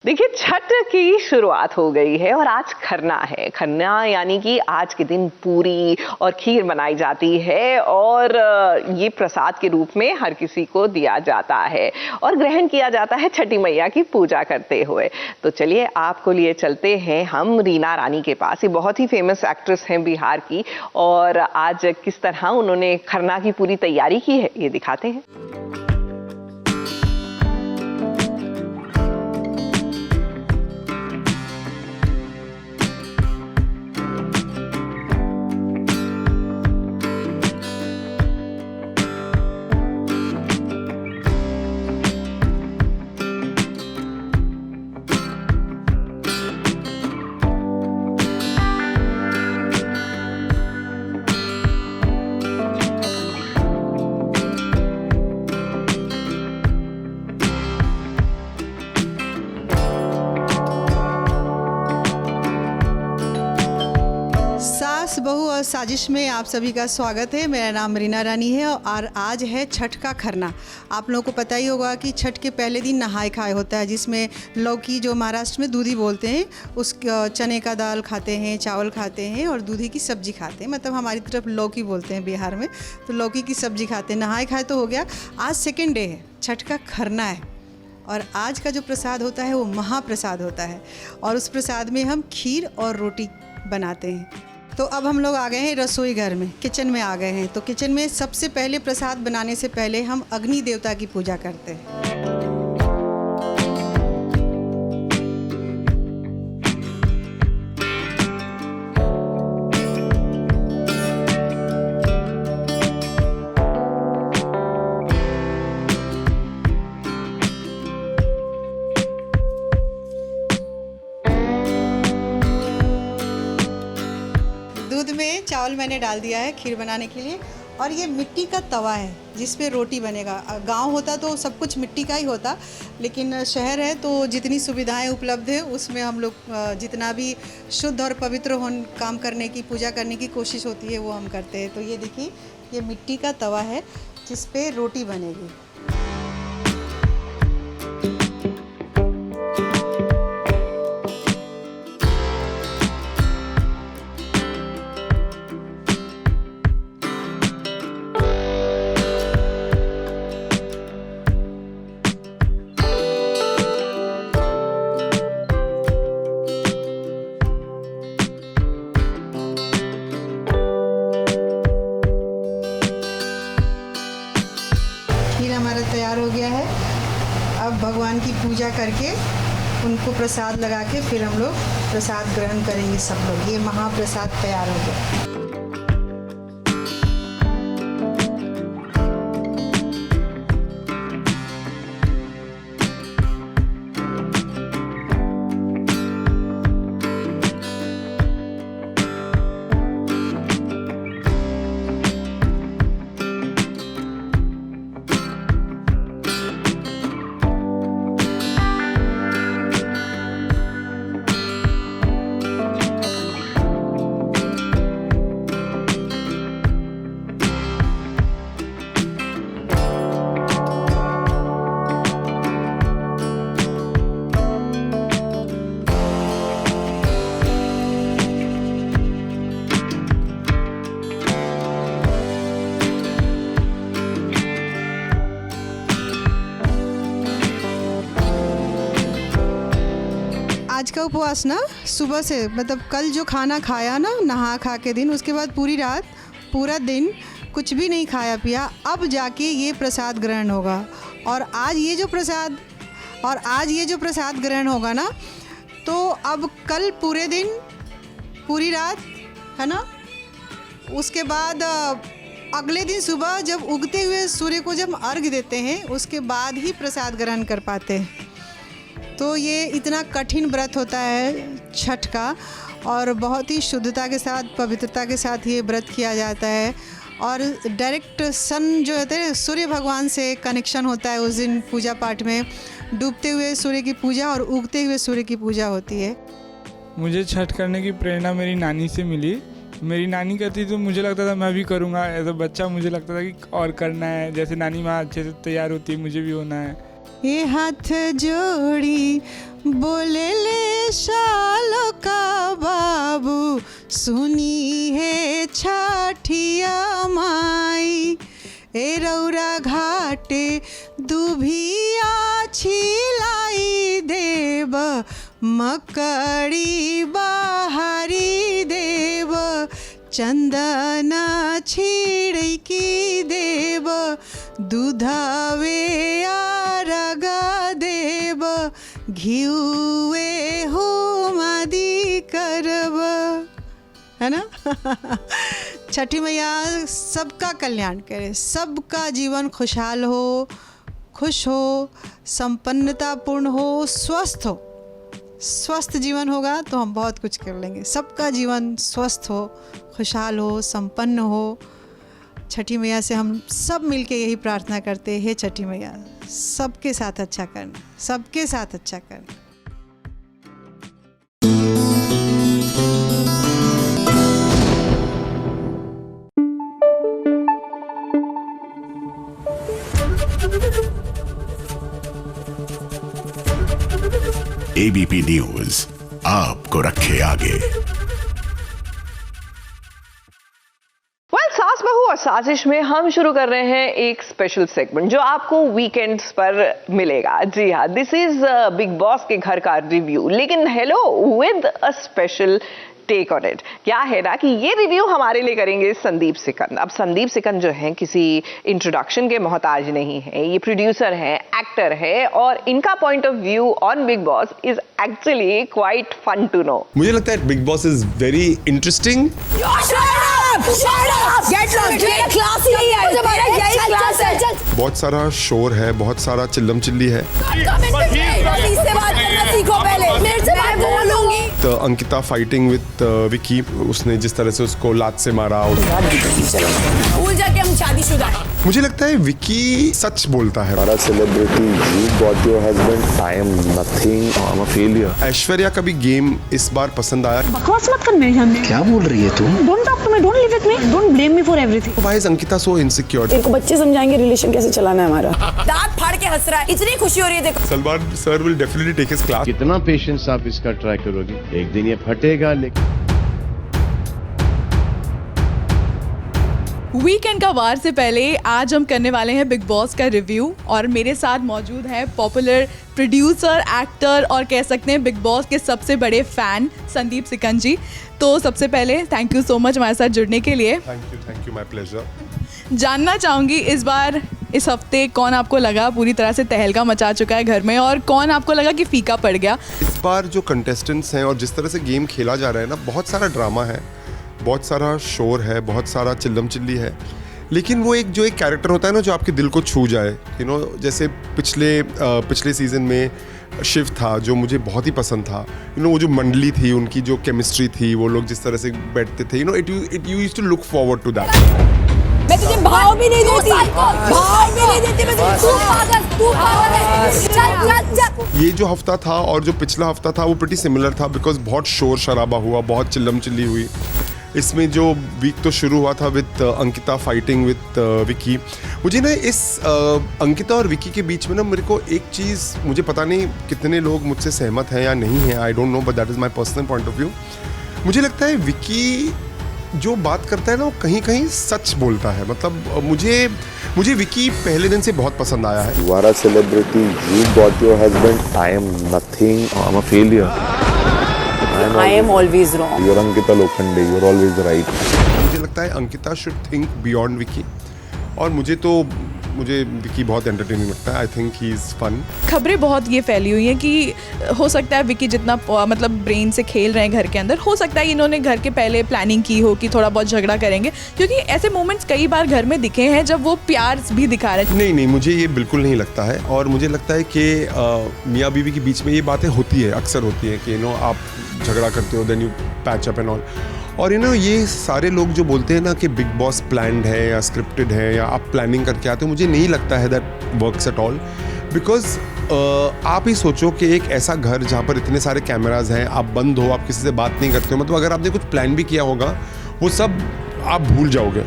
देखिए, छठ की शुरुआत हो गई है और आज खरना है। खरना यानी कि आज के दिन पूरी और खीर बनाई जाती है और ये प्रसाद के रूप में हर किसी को दिया जाता है और ग्रहण किया जाता है छठी मैया की पूजा करते हुए। तो चलिए आपको लिए चलते हैं हम रीना रानी के पास। ये बहुत ही फेमस एक्ट्रेस हैं बिहार की और आज किस तरह उन्होंने खरना की पूरी तैयारी की है ये दिखाते हैं। सास बहू और साजिश में आप सभी का स्वागत है। मेरा नाम रीना रानी है और आज है छठ का खरना। आप लोगों को पता ही होगा कि छठ के पहले दिन नहाय खाए होता है, जिसमें लौकी, जो महाराष्ट्र में दूधी बोलते हैं, उस चने का दाल खाते हैं, चावल खाते हैं और दूधी की सब्जी खाते हैं। मतलब हमारी तरफ लौकी बोलते हैं बिहार में, तो लौकी की सब्जी खाते हैं। नहाय खाए तो हो गया। आज सेकेंड डे है, छठ का खरना है और आज का जो प्रसाद होता है वो महाप्रसाद होता है और उस प्रसाद में हम खीर और रोटी बनाते हैं। तो अब हम लोग आ गए हैं रसोई घर में, किचन में आ गए हैं। तो किचन में सबसे पहले प्रसाद बनाने से पहले हम अग्नि देवता की पूजा करते हैं। दूध में चावल मैंने डाल दिया है खीर बनाने के लिए और ये मिट्टी का तवा है जिस पे रोटी बनेगा। गांव होता तो सब कुछ मिट्टी का ही होता, लेकिन शहर है तो जितनी सुविधाएं उपलब्ध है उसमें हम लोग जितना भी शुद्ध और पवित्र काम करने की, पूजा करने की कोशिश होती है वो हम करते हैं। तो ये देखिए, ये मिट्टी का तवा है जिस पे रोटी बनेगी। खीर हमारा तैयार हो गया है। अब भगवान की पूजा करके उनको प्रसाद लगा के फिर हम लोग प्रसाद ग्रहण करेंगे सब लोग। ये महाप्रसाद तैयार हो गया। आज का उपवास ना सुबह से, मतलब कल जो खाना खाया ना नहा खा के दिन, उसके बाद पूरी रात पूरा दिन कुछ भी नहीं खाया पिया, अब जाके ये प्रसाद ग्रहण होगा। और आज ये जो प्रसाद ग्रहण होगा ना, तो अब कल पूरे दिन पूरी रात है ना, उसके बाद अगले दिन सुबह जब उगते हुए सूर्य को जब अर्घ्य देते हैं उसके बाद ही प्रसाद ग्रहण कर पाते हैं। तो ये इतना कठिन व्रत होता है छठ का और बहुत ही शुद्धता के साथ, पवित्रता के साथ ये व्रत किया जाता है और डायरेक्ट सन जो होते हैं सूर्य भगवान से कनेक्शन होता है उस दिन पूजा पाठ में। डूबते हुए सूर्य की पूजा और उगते हुए सूर्य की पूजा होती है। मुझे छठ करने की प्रेरणा मेरी नानी से मिली। मेरी नानी करती तो मुझे लगता था मैं भी करूँगा। एज अ बच्चा मुझे लगता था कि और करना है, जैसे नानी माँ अच्छे से तैयार होती है मुझे भी होना है। ये हाथ जोड़ी बोले ले शालो का बाबू, सुनी है छठिया माई। ए रौरा घाटे दुभिया छिलाई देव, मकड़ी बाहरी देव, चंदन छिड़की देव, दूधवे आरग देव, घिउए हो मदी करब, है ना। छठी मैया सबका कल्याण करे, सबका जीवन खुशहाल हो, खुश हो, संपन्नतापूर्ण हो, स्वस्थ हो। स्वस्थ जीवन होगा तो हम बहुत कुछ कर लेंगे। सबका जीवन स्वस्थ हो, खुशहाल हो, संपन्न हो। छठी मैया से हम सब मिलके यही प्रार्थना करते हैं, हे छठी मैया सबके साथ अच्छा करना, सबके साथ अच्छा करना। एबीपी न्यूज आपको रखे आगे। सास बहू और साजिश में हम शुरू कर रहे हैं एक स्पेशल सेगमेंट जो आपको वीकेंड्स पर मिलेगा। जी हाँ, दिस इज बिग बॉस के घर का रिव्यू, लेकिन hello with a special take on it. क्या है ना कि ये रिव्यू हमारे लिए करेंगे संदीप सिकंद। अब संदीप सिकंद जो है किसी इंट्रोडक्शन के मोहताज नहीं है, ये प्रोड्यूसर है, एक्टर है, और इनका point of view on Bigg boss is actually quite fun to know. मुझे लगता है big boss is very interesting. बहुत सारा शोर है, बहुत सारा चिल्लम चिल्ली है। तो अंकिता फाइटिंग विद विकी, उसने जिस तरह से उसको लात से मारा, भूल जाके हम शादीशुदा हैं। मुझे लगता है विकी सच बोलता है। हमारा celebrity, you got your husband, I am nothing, I am a failure. Aishwarya का भी गेम इस बार पसंद आया। बकवास मत कर मेरे सामने। क्या बोल रही है तुम? Don't talk to me, don't live with me, don't blame me for everything. Why is Ankita so insecure? तेरे को बच्चे समझाएंगे रिलेशन कैसे चलाना है हमारा। दांत फाड़ के हंस रहा है, इतनी खुशी हो रही है देखो। Salman sir will definitely take his class. कितना पेशेंस आप इसका ट्राई करोगे, एक दिन ये फटेगा। लेकिन वीकेंड का वार से पहले आज हम करने वाले हैं बिग बॉस का रिव्यू, और मेरे साथ मौजूद है पॉपुलर प्रोड्यूसर, एक्टर और कह सकते हैं बिग बॉस के सबसे बड़े फैन संदीप सिकंद जी। तो सबसे पहले थैंक यू सो मच हमारे साथ जुड़ने के लिए। Thank you, my pleasure. जानना चाहूँगी इस बार, इस हफ्ते कौन आपको लगा पूरी तरह से तहलका मचा चुका है घर में, और कौन आपको लगा कि फीका पड़ गया? इस बार जो कंटेस्टेंट्स हैं और जिस तरह से गेम खेला जा रहा है ना, बहुत सारा ड्रामा है, बहुत सारा शोर है, बहुत सारा चिल्लम चिल्ली है, लेकिन वो एक कैरेक्टर होता है ना जो आपके दिल को छू जाए। जैसे पिछले सीजन में शिव था जो मुझे बहुत ही पसंद था। वो जो मंडली थी, उनकी जो केमिस्ट्री थी, वो लोग जिस तरह से बैठते थे, it you used to look forward to that. मैं तुझे भाव भी नहीं देती, भाव भी नहीं देती मैं तुझे। तू पागल है। चल। ये जो हफ्ता था और जो पिछला हफ्ता था वो प्रीटी सिमिलर था, बिकॉज बहुत शोर शराबा हुआ, बहुत चिल्लम चिल्ली हुई। इसमें जो वीक तो शुरू हुआ था with Ankita fighting with Vicky. मुझे ना इस अंकिता और विकी के बीच में ना, मेरे को एक चीज़, मुझे पता नहीं कितने लोग मुझसे सहमत हैं या नहीं हैं, आई don't no, but that is my personal point of view. मुझे लगता है विकी जो बात करता है ना, वो कहीं कहीं सच बोलता है। मतलब मुझे विकी पहले दिन से बहुत पसंद आया है। You are a celebrity, you got your husband, I am nothing, I am a failure, I am always wrong. You are Ankita Lokhande, you are always right. मुझे लगता है Ankita should think beyond Vicky, और मुझे विकी बहुत एंटरटेनिंग लगता है। I think he is fun. खबरें बहुत ये फैली हुई हैं कि हो सकता है विकी जितना मतलब ब्रेन से खेल रहे हैं घर के अंदर, हो सकता है इन्होंने घर के पहले प्लानिंग की हो कि थोड़ा बहुत झगड़ा करेंगे, क्योंकि ऐसे मोमेंट्स कई बार घर में दिखे हैं जब वो प्यार भी दिखा रहे हैं। नहीं, मुझे ये बिल्कुल नहीं लगता है, और मुझे लगता है कि मियाँ बीवी के बीच में ये बातें होती है, अक्सर होती है कि आप झगड़ा करते हो, then you patch up and all. और ये सारे लोग जो बोलते हैं ना कि बिग बॉस प्लान्ड है या स्क्रिप्टेड है या आप प्लानिंग करके आते हो, मुझे नहीं लगता है that works at all. Because आप ही सोचो कि एक ऐसा घर जहाँ पर इतने सारे कैमराज हैं, आप बंद हो, आप किसी से बात नहीं करते हो, मतलब अगर आपने कुछ प्लान भी किया होगा वो सब आप भूल जाओगे।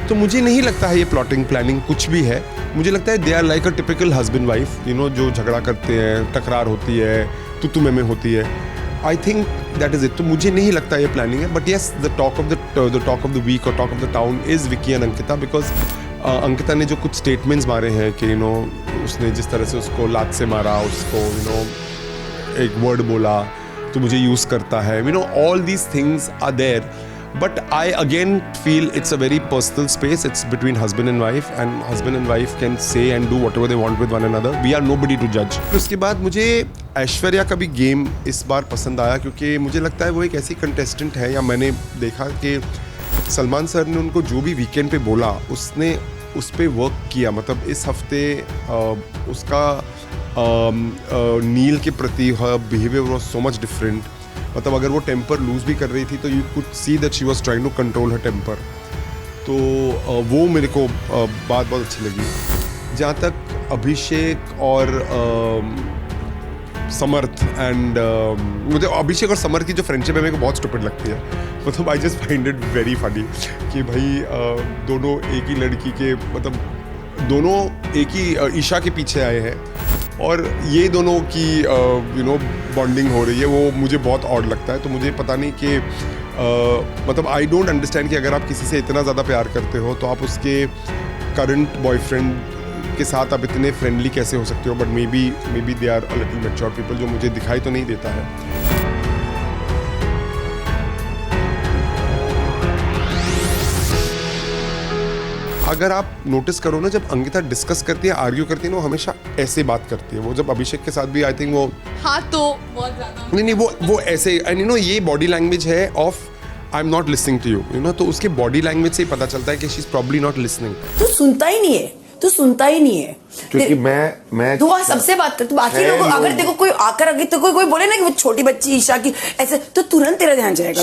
तो मुझे नहीं लगता है ये प्लॉटिंग प्लानिंग कुछ भी है। मुझे लगता है they are like a typical husband wife, you know, जो झगड़ा करते हैं, टकरार होती है, तू में होती है. I think that is it. तो मुझे नहीं लगता ये प्लानिंग है, but yes the talk of the week और talk of the town is Vicky and Ankita, because Ankita ने जो कुछ स्टेटमेंट्स मारे हैं कि यू नो उसने जिस तरह से उसको लात से मारा, उसको यू नो एक वर्ड बोला तो मुझे यूज़ करता है, you know all these things are there. But I again feel it's a very personal space. It's between husband and wife can say and do whatever they want with one another. We are nobody to judge. उसके बाद मुझे ऐश्वर्या का भी game इस बार पसंद आया, क्योंकि मुझे लगता है वो एक ऐसी कंटेस्टेंट है, या मैंने देखा कि सलमान सर ने उनको जो भी वीकेंड पे बोला उसने उस पर वर्क किया. मतलब इस हफ्ते उसका नील के प्रति behaviour was so much different. मतलब अगर वो टेम्पर लूज़ भी कर रही थी तो you could see that she was trying to control her temper. तो वो मेरे को बात बहुत अच्छी लगी. जहाँ तक अभिषेक और समर्थ एंड मुझे अभिषेक और समर्थ की जो फ्रेंडशिप है मेरे को बहुत स्टूपिड लगती है. मतलब I just find it very funny कि भाई दोनों एक ही लड़की के, मतलब दोनों एक ही ईशा के पीछे आए हैं और ये दोनों की यू नो बॉन्डिंग हो रही है. वो मुझे बहुत ऑड लगता है. तो मुझे पता नहीं कि मतलब आई डोंट अंडरस्टैंड कि अगर आप किसी से इतना ज़्यादा प्यार करते हो तो आप उसके करंट बॉयफ्रेंड के साथ आप इतने फ्रेंडली कैसे हो सकते हो. But maybe they are a little mature people, जो मुझे दिखाई तो नहीं देता है. अगर आप नोटिस करो ना, जब अंकिता डिस्कस करती है, आर्ग्यू करती है ना, वो हमेशा ऐसे बात करती है. वो जब अभिषेक के साथ भी आई थिंक वो तो बहुत ज़्यादा नहीं वो ऐसे, एंड यू नो ये बॉडी लैंग्वेज है of I am not listening to you, you know. तो उसके बॉडी लैंग्वेज से ही पता चलता है कि she is probably not listening. तू सुनता ही नहीं है. क्योंकि मैं तू आज सबसे बात कर. तू बाकी लोगों, अगर तेरे को कोई आकर अगर तो कोई बोले ना कि वो छोटी बच्ची ईशा की ऐसे, तो तुरंत तेरा ध्यान जाएगा.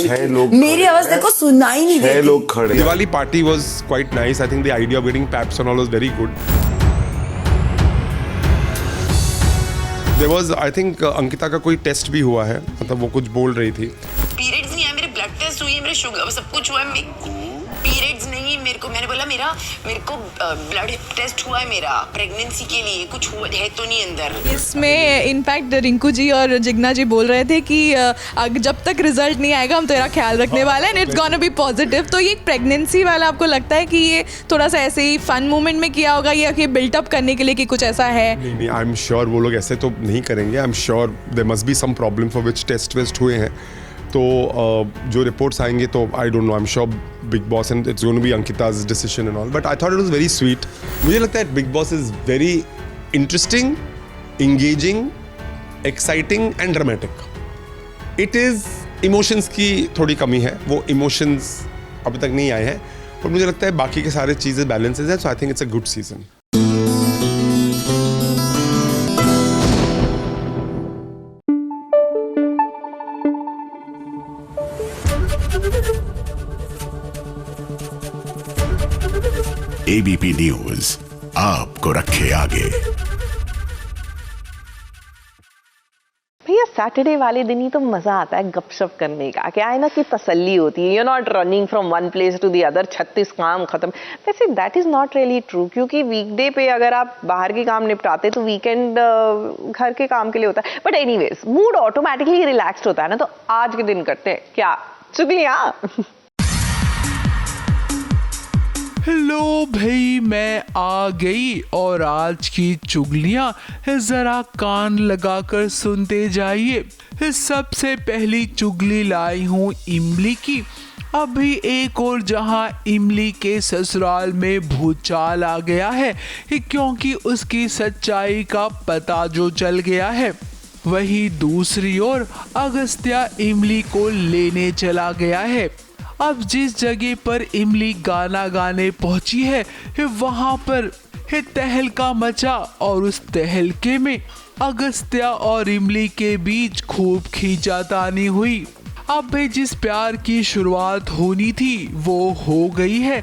मेरी आवाज तेरे को सुनाई नहीं देती. 6 लोग खड़े. Diwali party was quite nice. I think the idea of getting paps and all was very good. There was I think Ankita का कोई टेस्ट भी हुआ है, मतलब वो कुछ बोल रही थी. पीरियड्स नहीं है, मेरे ब्लड टेस्ट हुई है, मेरे शुगर सब कुछ हुआ है. पीरियड्स नहीं मेरे को, मैंने बोला मेरे को ब्लड टेस्ट हुआ है मेरा प्रेगनेंसी के लिए, कुछ हुआ है तो नहीं अंदर. इसमें इनफैक्ट रिंकू जी और जिग्ना जी बोल रहे थे कि जब तक रिजल्ट नहीं आएगा हम तेरा ख्याल रखने वाले हैं, इट्स गोना बी पॉजिटिव. तो ये प्रेगनेंसी वाला आपको लगता है कि ये थोड़ा सा ऐसे ही फन मोमेंट में किया होगा, या कि बिल्टअप करने के लिए कि कुछ ऐसा है? नहीं, आई एम श्योर वो लोग ऐसे तो नहीं करेंगे. I am sure there must be some problem for which test हुए हैं. तो जो रिपोर्ट्स आएंगे तो I don't know, I am sure Bigg Boss and it's going to be Ankita's decision and all. But I thought it was very sweet. मुझे लगता है big boss is very interesting, engaging, exciting and dramatic. It is emotions की थोड़ी कमी है, वो emotions अभी तक नहीं आए हैं, पर मुझे लगता है बाकी के सारे चीज़ें बैलेंसेज है. So I think it's a good season. ABP News आपको रखे आगे. भैया सैटरडे वाले दिन ही तो मजा आता है गपशप करने का. क्या है ना कि तसल्ली होती है, you not running from one place to the other, 36 काम खत्म. वैसे that is not really true, क्योंकि वीकडे पे अगर आप बाहर के काम निपटाते तो वीकेंड घर के काम के लिए होता है. But anyways mood automatically relaxed होता है ना. तो आज के दिन करते हैं क्या चुगलियां. हेलो भाई, मैं आ गई और आज की चुगलियां जरा कान लगाकर सुनते जाइए. सबसे पहली चुगली लाई हूँ इमली की. अभी एक और जहां इमली के ससुराल में भूचाल आ गया है, क्योंकि उसकी सच्चाई का पता जो चल गया है. वहीं दूसरी ओर अगस्त्या इमली को लेने चला गया है. अब जिस जगह पर इमली गाना गाने पहुंची है, वहां पर तहलका मचा और उस तहलके में अगस्त्या और इमली के बीच खूब खींचातानी हुई. अब जिस प्यार की शुरुआत होनी थी वो हो गई है.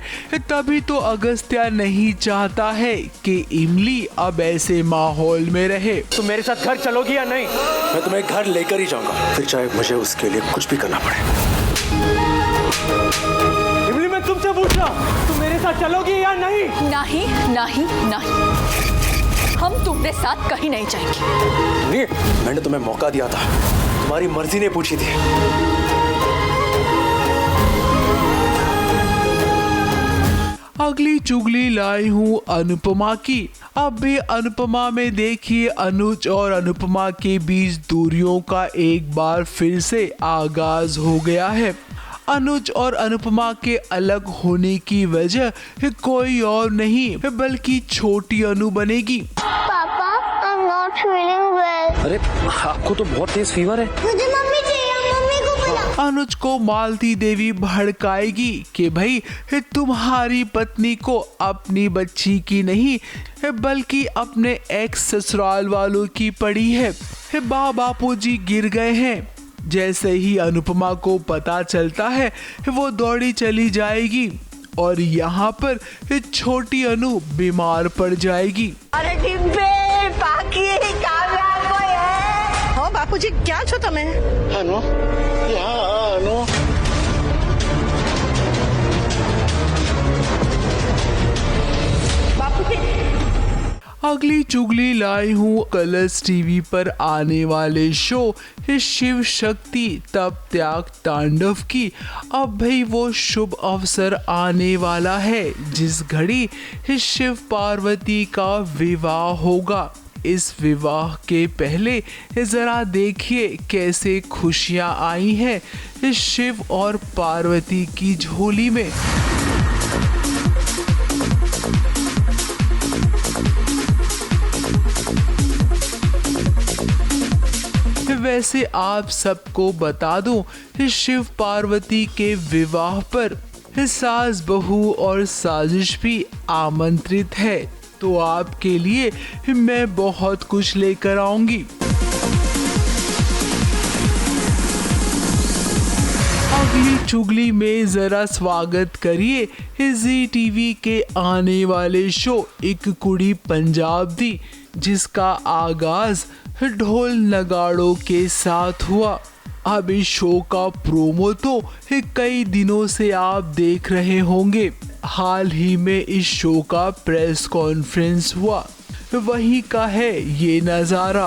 तभी तो अगस्त्या नहीं चाहता है कि इमली अब ऐसे माहौल में रहे. तुम मेरे साथ घर चलोगी या नहीं? मैं तुम्हें घर लेकर ही जाऊंगा, फिर चाहे मुझे उसके लिए कुछ भी करना पड़े. इमली मैं तुमसे पूछ रहा हूँ, तुम मेरे साथ चलोगी या नहीं? नहीं नहीं नहीं, हम तुम्हारे साथ कहीं नहीं जाएंगे। नहीं, मैंने तुम्हें मौका दिया था, तुम्हारी मर्जी ने पूछी थी। अगली चुगली लाई हूँ अनुपमा की। अब भी अनुपमा में देखिए अनुज और अनुपमा के बीच दूरियों का एक बार फिर से आगाज हो गया है। अनुज और अनुपमा के अलग होने की वजह कोई और नहीं बल्कि छोटी अनु बनेगी। पापा, I'm not feeling well. अरे आपको तो बहुत तेज फीवर है। मुझे मम्मी चाहिए, मम्मी को बुला। अनुज को मालती देवी भड़काएगी कि भाई तुम्हारी पत्नी को अपनी बच्ची की नहीं बल्कि अपने एक्स ससुराल वालों की पड़ी है। बापूजी गिर गए हैं। जैसे ही अनुपमा को पता चलता है वो दौड़ी चली जाएगी और यहाँ पर छोटी अनु बीमार पड़ जाएगी। अरे डिब्बे बाकी कामयाब कोई है? हो बापूजी, क्या छो तमे? अनु, यहाँ अनु। अगली चुगली लाई हूँ कलर्स टीवी पर आने वाले शो शिव शक्ति तप त्याग तांडव की। अब भाई वो शुभ अवसर आने वाला है जिस घड़ी शिव पार्वती का विवाह होगा। इस विवाह के पहले जरा देखिए कैसे खुशियाँ आई हैं शिव और पार्वती की झोली में। वैसे आप सबको बता दूं शिव पार्वती के विवाह पर सास बहू और साजिश भी आमंत्रित है, तो आपके लिए मैं बहुत कुछ लेकर आऊंगी। अगली चुगली में जरा स्वागत करिए जी टीवी के आने वाले शो एक कुड़ी पंजाब दी, जिसका आगाज ढोल नगाड़ों के साथ हुआ। अब इस शो का प्रोमो तो कई दिनों से आप देख रहे होंगे। हाल ही में इस शो का प्रेस कॉन्फ्रेंस हुआ, वहीं का है ये नज़ारा।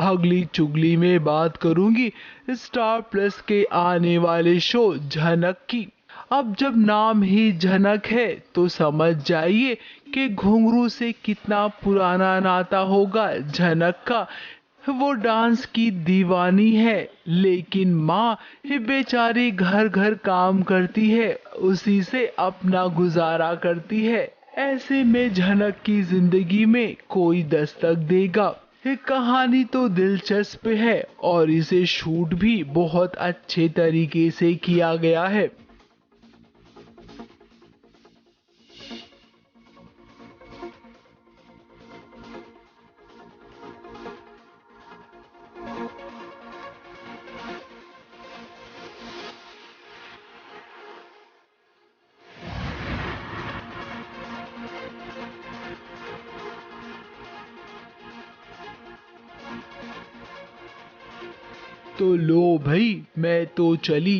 अगली चुगली में बात करूंगी स्टार प्लस के आने वाले शो झनक की। अब जब नाम ही झनक है तो समझ जाइए कि घुंघरू से कितना पुराना नाता होगा झनक का। वो डांस की दीवानी है, लेकिन माँ बेचारी घर घर काम करती है, उसी से अपना गुजारा करती है। ऐसे में झनक की जिंदगी में कोई दस्तक देगा। कहानी तो दिलचस्प है और इसे शूट भी बहुत अच्छे तरीके से किया गया है। तो लो भाई, मैं तो चली।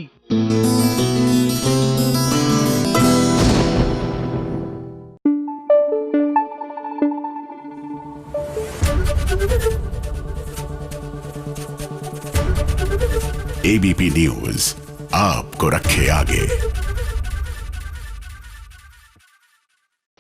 एबीपी न्यूज आपको रखे आगे।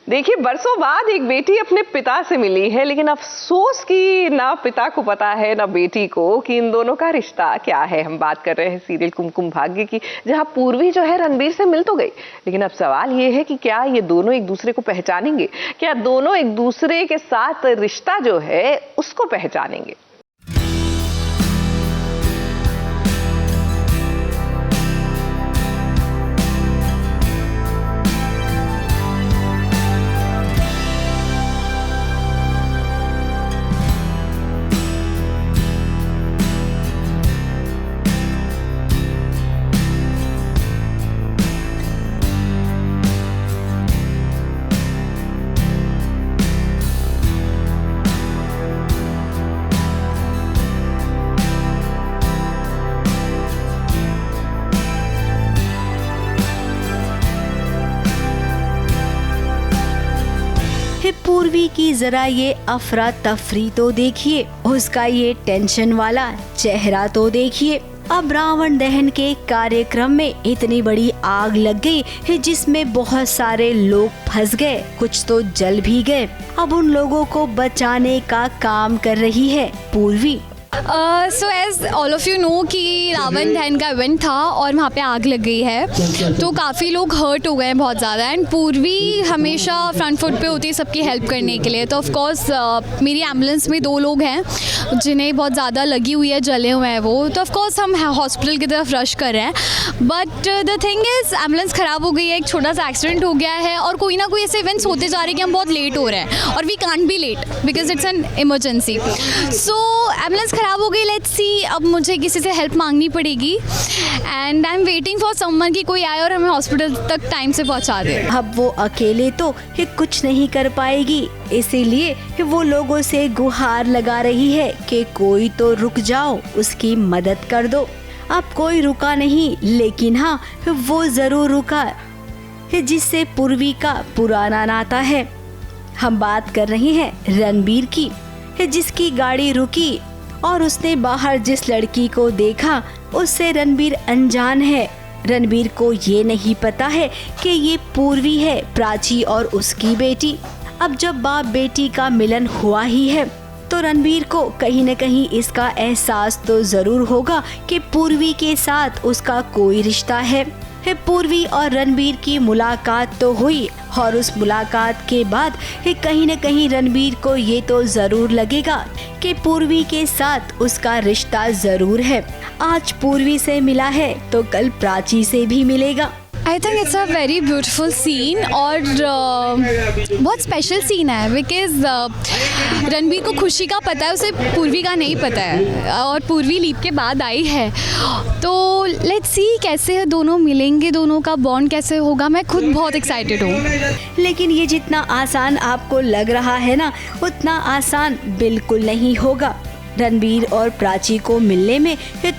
देखिए, बरसों बाद एक बेटी अपने पिता से मिली है, लेकिन अफसोस कि ना पिता को पता है ना बेटी को कि इन दोनों का रिश्ता क्या है। हम बात कर रहे हैं सीरियल कुमकुम भाग्य की, जहां पूर्वी जो है रणबीर से मिल तो गई, लेकिन अब सवाल ये है कि क्या ये दोनों एक दूसरे को पहचानेंगे, क्या दोनों एक दूसरे के साथ रिश्ता जो है उसको पहचानेंगे। पूर्वी की जरा ये अफरा तफरी तो देखिए, उसका ये टेंशन वाला चेहरा तो देखिए। अब रावण दहन के कार्यक्रम में इतनी बड़ी आग लग गई है जिसमें बहुत सारे लोग फंस गए, कुछ तो जल भी गए। अब उन लोगों को बचाने का काम कर रही है Purvi. So as all of you know कि रावण दहन का इवेंट था और वहाँ पे आग लग गई है, तो काफ़ी लोग हर्ट हो गए हैं बहुत ज़्यादा। एंड पूर्वी हमेशा फ्रंट फुट पे होती है सबकी हेल्प करने के लिए। तो ऑफ कोर्स मेरी एम्बुलेंस में 2 लोग हैं जिन्हें बहुत ज़्यादा लगी हुई है, जले हुए हैं वो। तो ऑफ कोर्स हम हॉस्पिटल की तरफ रश कर रहे हैं। But the thing is ambulance ख़राब हो गई है, एक छोटा सा एक्सीडेंट हो गया है और कोई ना कोई ऐसे इवेंट्स होते जा रहे हैं कि हम बहुत लेट हो रहे हैं और we can't be late because it's an emergency. So ambulance ख़राब हो गई, लेट्स सी अब मुझे किसी से हेल्प मांगनी पड़ेगी and I am waiting for someone कि कोई आए और हमें हॉस्पिटल तक टाइम से पहुंचा दे। अब वो अकेले तो कुछ नहीं कर पाएगी, इसीलिए वो लोगों से गुहार लगा रही है कि कोई तो रुक जाओ, उसकी मदद कर दो। अब कोई रुका नहीं, लेकिन हाँ वो जरूर रुका जिससे पूर्वी का पुराना नाता है। हम बात कर रहे हैं रणबीर की, जिसकी गाड़ी रुकी और उसने बाहर जिस लड़की को देखा उससे रणबीर अनजान है। रणबीर को ये नहीं पता है कि ये पूर्वी है, प्राची और उसकी बेटी। अब जब बाप बेटी का मिलन हुआ ही है तो रणबीर को कहीं न कहीं इसका एहसास तो जरूर होगा कि पूर्वी के साथ उसका कोई रिश्ता है। पूर्वी और रणबीर की मुलाकात तो हुई और उस मुलाकात के बाद कहीं न कहीं रणबीर को ये तो जरूर लगेगा कि पूर्वी के साथ उसका रिश्ता जरूर है। आज पूर्वी से मिला है तो कल प्राची से भी मिलेगा। I think it's a very beautiful scene और बहुत स्पेशल सीन है बिकॉज रणबीर को खुशी का पता है, उसे पूर्वी का नहीं पता है और पूर्वी लीप के बाद आई है। तो लेट्स सी कैसे दोनों मिलेंगे, दोनों का बॉन्ड कैसे होगा। मैं खुद बहुत एक्साइटेड हूँ। लेकिन ये जितना आसान आपको लग रहा है ना, उतना आसान बिल्कुल नहीं होगा। रणबीर और प्राची को मिलने में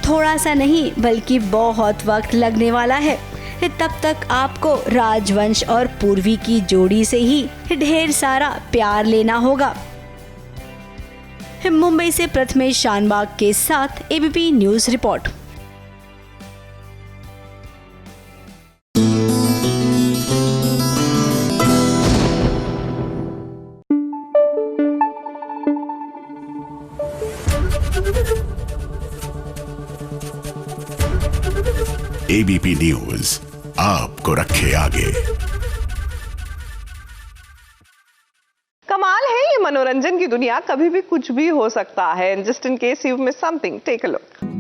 थोड़ा सा नहीं बल्कि बहुत वक्त लगने वाला है। तब तक आपको राजवंश और पूर्वी की जोड़ी से ही ढेर सारा प्यार लेना होगा। मुंबई से प्रथमेश शानबाग के साथ ABP news report. ABP News आपको रखे आगे। कमाल है ये मनोरंजन की दुनिया, कभी भी कुछ भी हो सकता है। Just in case you miss something, take a look.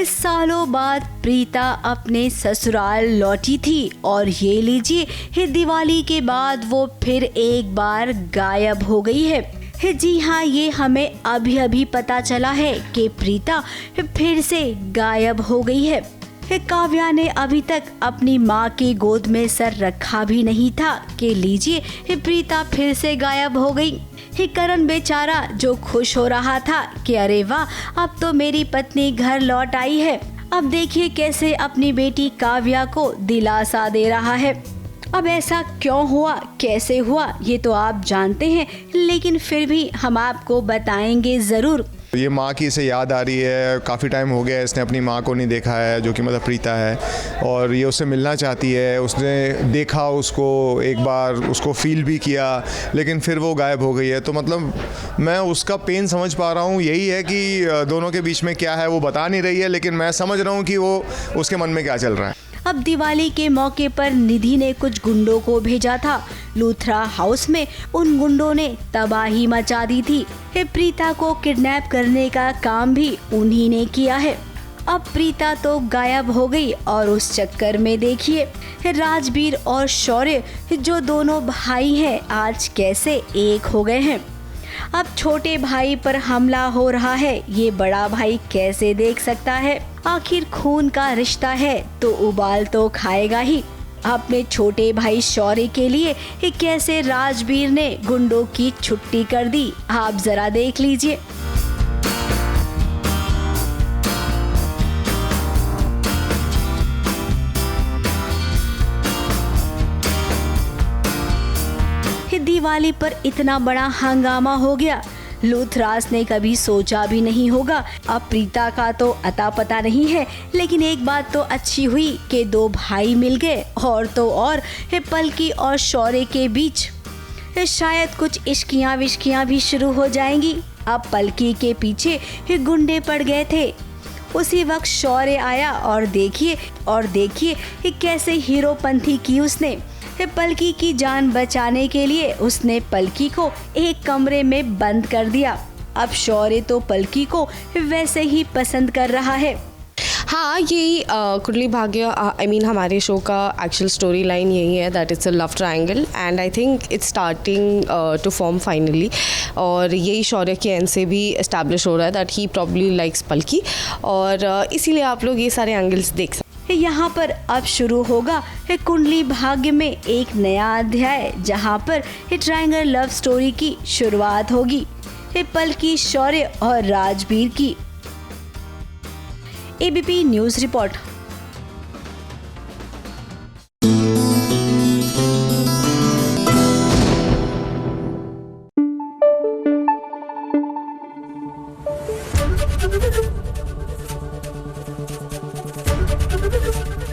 सालों बाद प्रीता अपने ससुराल लौटी थी और ये लीजिए दिवाली के बाद वो फिर एक बार गायब हो गई है। जी हाँ, ये हमें अभी अभी पता चला है कि प्रीता फिर से गायब हो गई है। काव्या ने अभी तक अपनी माँ की गोद में सर रखा भी नहीं था कि लीजिए प्रीता फिर से गायब हो गई। करण बेचारा जो खुश हो रहा था कि अरे वाह, अब तो मेरी पत्नी घर लौट आई है। अब देखिए कैसे अपनी बेटी काव्या को दिलासा दे रहा है। अब ऐसा क्यों हुआ, कैसे हुआ, ये तो आप जानते हैं, लेकिन फिर भी हम आपको बताएंगे ज़रूर। ये माँ की इसे याद आ रही है, काफ़ी टाइम हो गया इसने अपनी माँ को नहीं देखा है, जो कि मतलब प्रीता है, और ये उससे मिलना चाहती है। उसने देखा उसको एक बार, उसको फील भी किया, लेकिन फिर वो गायब हो गई है। तो मतलब मैं उसका पेन समझ पा रहा हूँ। यही है कि दोनों के बीच में क्या है वो बता नहीं रही है, लेकिन मैं समझ रहा हूँ कि वो उसके मन में क्या चल रहा है। अब दिवाली के मौके पर निधि ने कुछ गुंडों को भेजा था लूथरा हाउस में। उन गुंडों ने तबाही मचा दी थी। प्रीता को किडनैप करने का काम भी उन्हीं ने किया है। अब प्रीता तो गायब हो गई और उस चक्कर में देखिए राजवीर और शौर्य, जो दोनों भाई हैं, आज कैसे एक हो गए हैं। अब छोटे भाई पर हमला हो रहा है, ये बड़ा भाई कैसे देख सकता है? आखिर खून का रिश्ता है तो उबाल तो खाएगा ही। अपने छोटे भाई शौर्य के लिए कैसे राजवीर ने गुंडों की छुट्टी कर दी, आप जरा देख लीजिए। दिवाली पर इतना बड़ा हंगामा हो गया, लूथराज ने कभी सोचा भी नहीं होगा। अब प्रीता का तो अता पता नहीं है, लेकिन एक बात तो अच्छी हुई कि दो भाई मिल गए, और तो और पलकी और शौर्य के बीच शायद कुछ इश्कियां विश्कियां भी शुरू हो जाएंगी। अब पलकी के पीछे गुंडे पड़ गए थे, उसी वक्त शौर्य आया और देखिए कैसे हीरोपंथी की उसने। पलकी की जान बचाने के लिए उसने पलकी को एक कमरे में बंद कर दिया। अब शौर्य तो पलकी को वैसे ही पसंद कर रहा है। हाँ, यही कुंडली भाग्य हमारे शो का एक्चुअल स्टोरी लाइन यही है, that it's a love triangle and I think it's starting to form finally. और यही शौर्य के एंड से भी एस्टैब्लिश हो रहा है दैट ही प्रॉब्ली लाइक्स पलकी, और इसीलिए आप लोग ये सारे एंगल्स देख सकते हैं। यहाँ पर अब शुरू होगा कुंडली भाग्य में एक नया अध्याय, जहाँ पर ट्रायंगल लव स्टोरी की शुरुआत होगी पलकी, शौर्य और राजवीर की। ABP news report.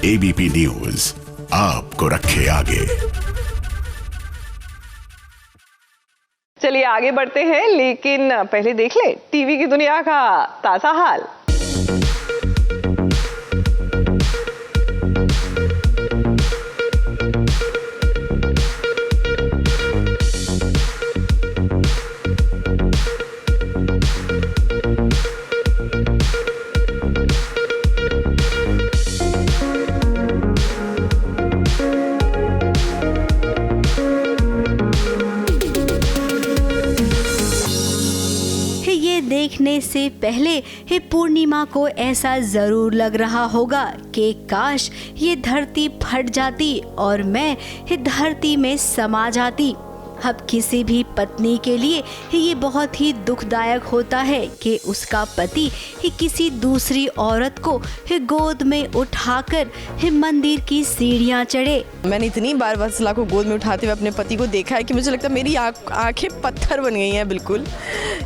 ABP News आपको रखे आगे। चलिए आगे बढ़ते हैं, लेकिन पहले देख ले टीवी की दुनिया का ताजा हाल। देखने से पहले पूर्णिमा को ऐसा जरूर लग रहा होगा कि काश ये धरती फट जाती और मैं धरती में समा जाती। अब किसी भी पत्नी के लिए ये बहुत ही दुखदायक होता है कि उसका पति किसी दूसरी औरत को गोद में उठाकर मंदिर की सीढ़ियां चढ़े। मैंने इतनी बार वत्सला को गोद में उठाते हुए अपने पति को देखा है कि मुझे लगता है मेरी आंखें पत्थर बन गई हैं बिल्कुल,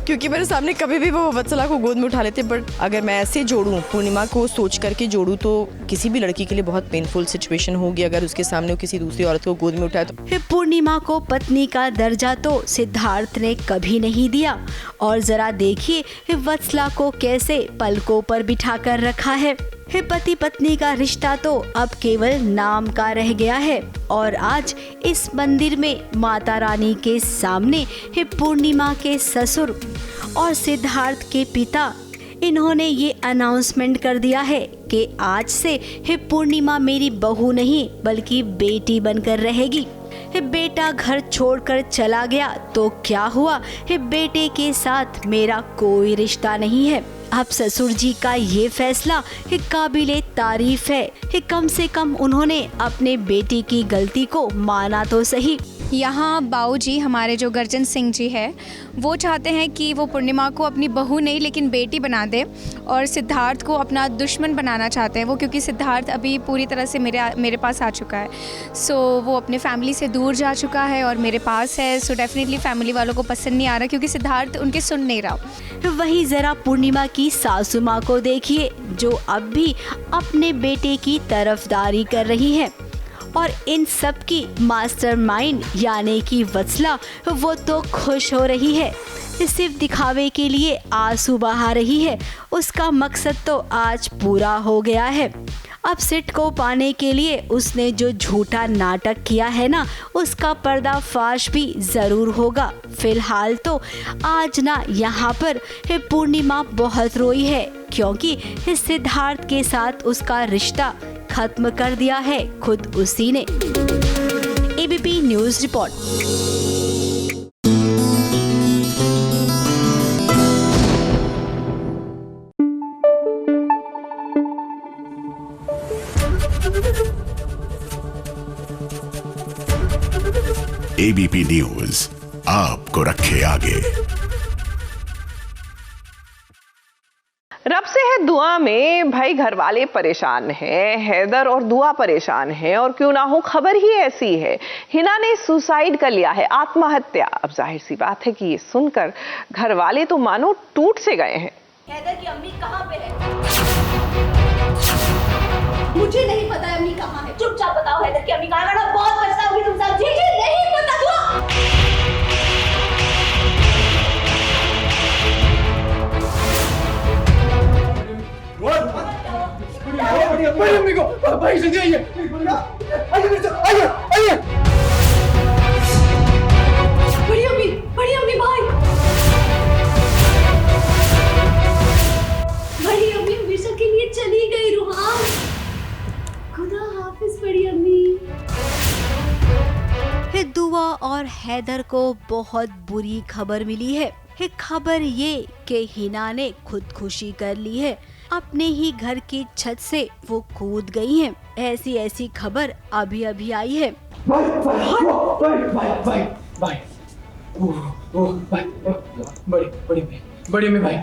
क्योंकि मेरे सामने कभी भी वो वत्सला को गोद में उठा लेते। बट अगर मैं ऐसे जोड़ूं, पूर्णिमा को सोच करके जोड़ूं, तो किसी भी लड़की के लिए बहुत पेनफुल सिचुएशन होगी अगर उसके सामने वो किसी दूसरी औरत को गोद में उठाए तो। पूर्णिमा को पत्नी का दर्जा तो सिद्धार्थ ने कभी नहीं दिया, और जरा देखिए वत्सला को कैसे पलकों पर बिठा कर रखा है। पति पत्नी का रिश्ता तो अब केवल नाम का रह गया है, और आज इस मंदिर में माता रानी के सामने पूर्णिमा के ससुर और सिद्धार्थ के पिता, इन्होंने ये अनाउंसमेंट कर दिया है कि आज से पूर्णिमा मेरी बहू नहीं बल्कि बेटी बनकर रहेगी। बेटा घर छोड़कर चला गया तो क्या हुआ, बेटे के साथ मेरा कोई रिश्ता नहीं है। अब ससुर जी का ये फैसला काबिले तारीफ है। कम से कम उन्होंने अपने बेटी की गलती को माना तो सही। यहाँ बाऊजी हमारे जो गर्जन सिंह जी है, वो चाहते हैं कि वो पूर्णिमा को अपनी बहू नहीं लेकिन बेटी बना दे, और सिद्धार्थ को अपना दुश्मन बनाना चाहते हैं वो, क्योंकि सिद्धार्थ अभी पूरी तरह से मेरे पास आ चुका है। सो वो अपने फैमिली से दूर जा चुका है और मेरे पास है। सो डेफिनेटली फैमिली वालों को पसंद नहीं आ रहा क्योंकि सिद्धार्थ उनके सुन नहीं रहा। वहीं जरा पूर्णिमा की सासू माँ को देखिए, जो अब भी अपने बेटे की तरफदारी कर रही है, और इन सब की मास्टरमाइंड यानी कि वत्सला, वो तो खुश हो रही है, सिर्फ दिखावे के लिए आंसू बहा रही है। उसका मकसद तो आज पूरा हो गया है। अब सिट को पाने के लिए उसने जो झूठा नाटक किया है ना, उसका पर्दाफाश भी ज़रूर होगा। फिलहाल तो आज ना यहाँ पर पूर्णिमा बहुत रोई है, क्योंकि सिद्धार्थ के साथ उसका रिश्ता खत्म कर दिया है खुद उसी ने। ABP news report. ABP News आपको रखे आगे। रब से है दुआ में भाई, घर वाले परेशान हैं, हैदर और दुआ परेशान हैं, और क्यों ना हो खबर ही ऐसी है। हिना ने सुसाइड कर लिया है, आत्महत्या। अब जाहिर सी बात है कि ये सुनकर घर वाले तो मानो टूट से गए हैं। हैदर की अम्मी कहाँ पे है? मुझे नहीं पता है अम्मी कहाँ है। चुपचाप बताओ हैदर की अम्मी कहाँ है, बहुत पछताओगी तुम सब। जी नहीं पता। बड़ी अम्मी को भाई से आइए, आइए। बड़ी अम्मी भाई। बड़ी अम्मी हमेशा के लिए चली गई रुहान। खुदा हाफिज बड़ी अम्मी। दुआ और हैदर को बहुत बुरी खबर मिली है। खबर ये कि हिना ने खुदकुशी कर ली है। अपने ही घर की छत से वो कूद गई हैं। ऐसी खबर अभी आई है। बड़ी में भाई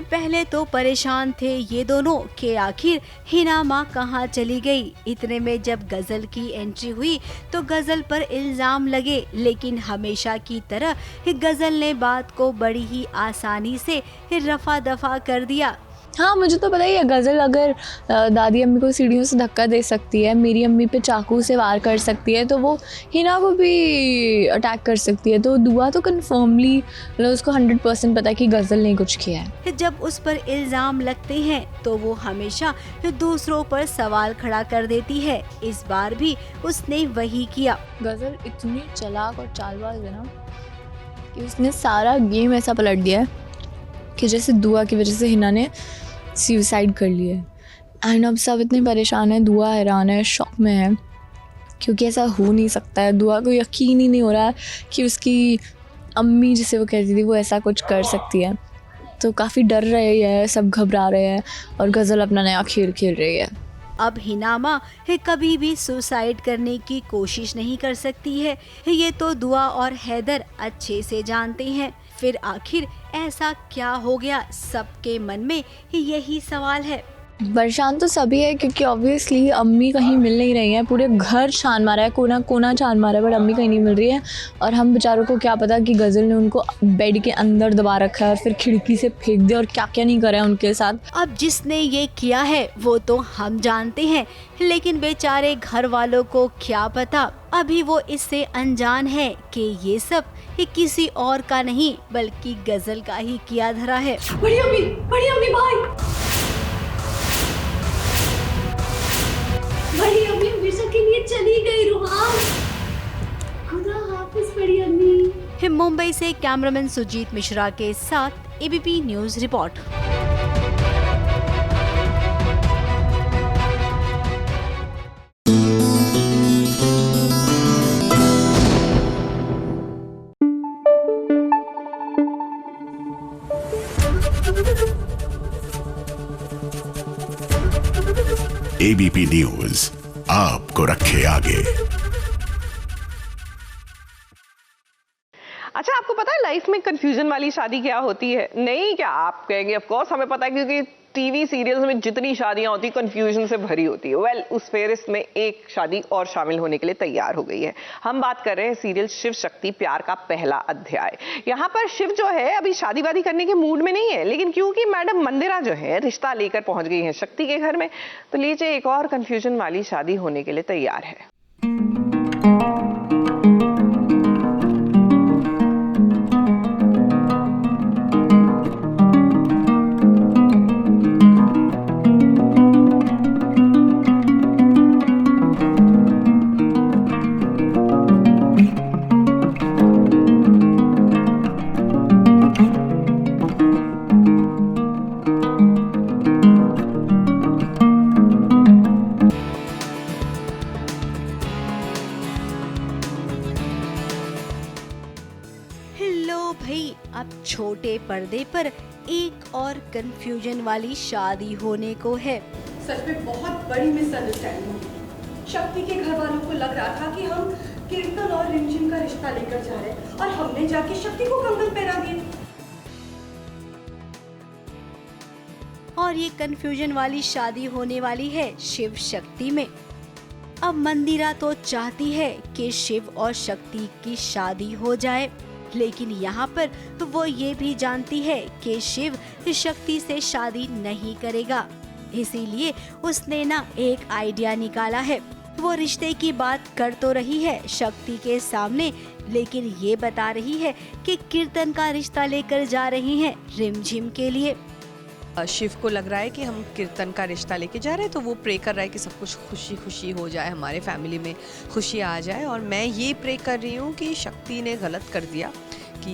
पहले तो परेशान थे ये दोनों कि आखिर हिना माँ कहाँ चली गई। इतने में जब गजल की एंट्री हुई तो गजल पर इल्जाम लगे, लेकिन हमेशा की तरह गजल ने बात को बड़ी ही आसानी से रफा दफा कर दिया। हाँ, मुझे तो पता ही है, गज़ल अगर दादी अम्मी को सीढ़ियों से धक्का दे सकती है, मेरी अम्मी पे चाकू से वार कर सकती है, तो वो हिना को भी अटैक कर सकती है। तो दुआ तो कन्फर्मली मतलब उसको 100% पता है कि गज़ल ने कुछ किया है। जब उस पर इल्ज़ाम लगते हैं तो वो हमेशा दूसरों पर सवाल खड़ा कर देती है। इस बार भी उसने वही किया। गज़ल इतनी चालाक और चालबाज है ना कि उसने सारा गेम ऐसा पलट दिया है कि जैसे दुआ की वजह से हिना ने सुसाइड कर लिया है। एंड अब सब इतने परेशान हैं, दुआ हैरान है, शॉक में है, क्योंकि ऐसा हो नहीं सकता है। दुआ को यकीन ही नहीं हो रहा है कि उसकी अम्मी जिसे वो कहती थी वो ऐसा कुछ कर सकती है। तो काफ़ी डर रहे हैं, सब घबरा रहे हैं, और गज़ल अपना नया खेल खेल रही है। अब हिना माँ कभी भी सुसाइड करने की कोशिश नहीं कर सकती है, ये तो दुआ और हैदर अच्छे से जानते हैं। फिर आखिर ऐसा क्या हो गया, सबके मन में यही सवाल है। परेशान तो सभी है, क्योंकि ऑब्वियसली अम्मी कहीं मिल नहीं रही हैं। पूरे घर छान मारा है, कोना कोना छान मारा है, बट अम्मी कहीं नहीं मिल रही है। और हम बेचारों को क्या पता कि गज़ल ने उनको बेड के अंदर दबा रखा है और फिर खिड़की से फेंक दिया, और क्या क्या नहीं करा है उनके साथ। अब जिसने ये किया है वो तो हम जानते हैं, लेकिन बेचारे घर वालों को क्या पता। अभी वो इससे अनजान है कि ये सब किसी और का नहीं बल्कि गज़ल का ही किया धरा है। बड़ी अम्मी भाई। बड़ी अम्मी हमेशा के लिए चली गई रुहान। खुदा हाफिज बड़ी अम्मी। मुंबई से कैमरामैन सुजीत मिश्रा के साथ ABP news report. ABP News आपको रखे आगे। अच्छा, आपको पता है लाइफ में कंफ्यूजन वाली शादी क्या होती है? नहीं, क्या आप कहेंगे? ऑफ कोर्स हमें पता है, क्योंकि टीवी सीरियल्स में जितनी शादियां होती कंफ्यूजन से भरी होती है। वेल, उस फेरिस्त में एक शादी और शामिल होने के लिए तैयार हो गई है। हम बात कर रहे हैं सीरियल शिव शक्ति प्यार का पहला अध्याय। यहाँ पर शिव जो है अभी शादी वादी करने के मूड में नहीं है, लेकिन क्योंकि मैडम मंदिरा जो है रिश्ता लेकर पहुंच गई है शक्ति के घर में, तो लीजिए एक और कंफ्यूजन वाली शादी होने के लिए तैयार है। अब छोटे पर्दे पर एक और कंफ्यूजन वाली शादी होने को है। सच में बहुत बड़ी मिसअंडरस्टैंडिंग हुई। शक्ति के घर वालों को लग रहा था कि हम कीर्तन और रिमझिम का रिश्ता लेकर जा रहे हैं और हमने जाके शक्ति को कंगन पहना दिए। और ये कंफ्यूजन वाली शादी होने वाली है शिव शक्ति में। अब मंदिरा तो चाहती है कि शिव और शक्ति की शादी हो जाए, लेकिन यहाँ पर वो ये भी जानती है कि शिव शक्ति से शादी नहीं करेगा। इसीलिए उसने ना एक आइडिया निकाला है। वो रिश्ते की बात कर तो रही है शक्ति के सामने, लेकिन ये बता रही है कि कीर्तन का रिश्ता लेकर जा रही हैं रिमझिम के लिए। शिव को लग रहा है कि हम कीर्तन का रिश्ता लेके जा रहे हैं, तो वो प्रे कर रहा है कि सब कुछ खुशी खुशी हो जाए, हमारे फैमिली में खुशी आ जाए। और मैं ये प्रे कर रही हूँ कि शक्ति ने गलत कर दिया कि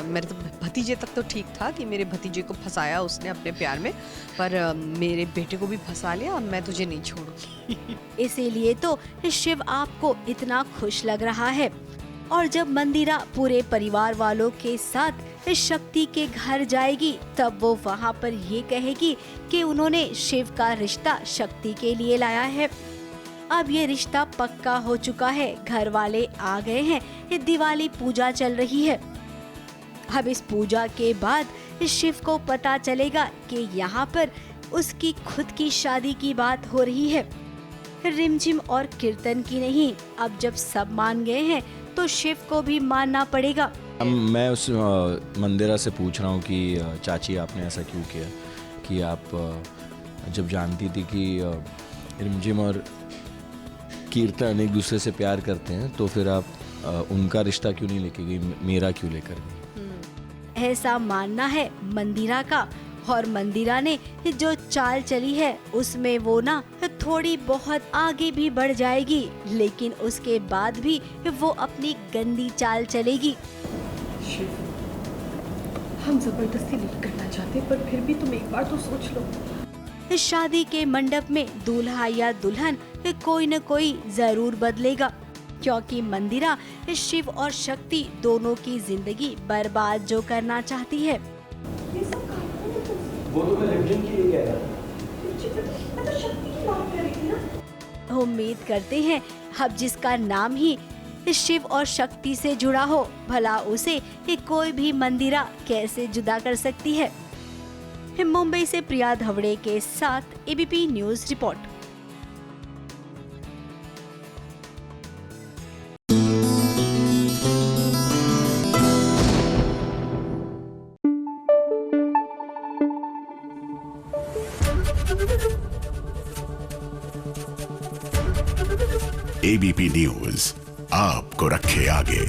मेरे तो भतीजे तक तो ठीक था कि मेरे भतीजे को फंसाया उसने अपने प्यार में, पर मेरे बेटे को भी फंसा लिया। अब मैं तुझे नहीं छोड़ूंगी। इसीलिए तो शिव आपको इतना खुश लग रहा है। और जब मंदिरा पूरे परिवार वालों के साथ शक्ति के घर जाएगी, तब वो वहाँ पर ये कहेगी कि उन्होंने शिव का रिश्ता शक्ति के लिए लाया है। अब ये रिश्ता पक्का हो चुका है, घर वाले आ गए हैं, दिवाली पूजा चल रही है। अब इस पूजा के बाद शिव को पता चलेगा कि यहाँ पर उसकी खुद की शादी की बात हो रही है, रिमझिम और कीर्तन की नहीं। अब जब सब मान गए हैं तो शिव को भी मानना पड़ेगा। मैं उस मंदिरा से पूछ रहा हूँ कि चाची आपने ऐसा क्यों किया कि आप जब जानती थी कि रिमझिम और कीर्तन एक दूसरे से प्यार करते हैं, तो फिर आप उनका रिश्ता क्यों नहीं लेके गई, मेरा क्यों लेकर गई? ऐसा मानना है मंदिरा का। और मंदिरा ने जो चाल चली है उसमें वो ना थोड़ी बहुत आगे भी बढ़ जाएगी, लेकिन उसके बाद भी वो अपनी गंदी चाल चलेगी। शिव, हम जबरदस्ती नहीं करना चाहते, पर फिर भी तुम एक बार तो सोच लो। शादी के मंडप में दूल्हा या दुल्हन कोई न कोई जरूर बदलेगा, क्योंकि मंदिरा शिव और शक्ति दोनों की जिंदगी बर्बाद जो करना चाहती है। वो तो मैं रिमझिम के लिए गया था। शक्ति की बात कर रही थी ना। उम्मीद करते हैं अब जिसका नाम ही शिव और शक्ति से जुड़ा हो, भला उसे कोई भी मंदिरा कैसे जुदा कर सकती है। मुंबई से प्रिया धवड़े के साथ ABP news report. ABP News आपको रखे आगे।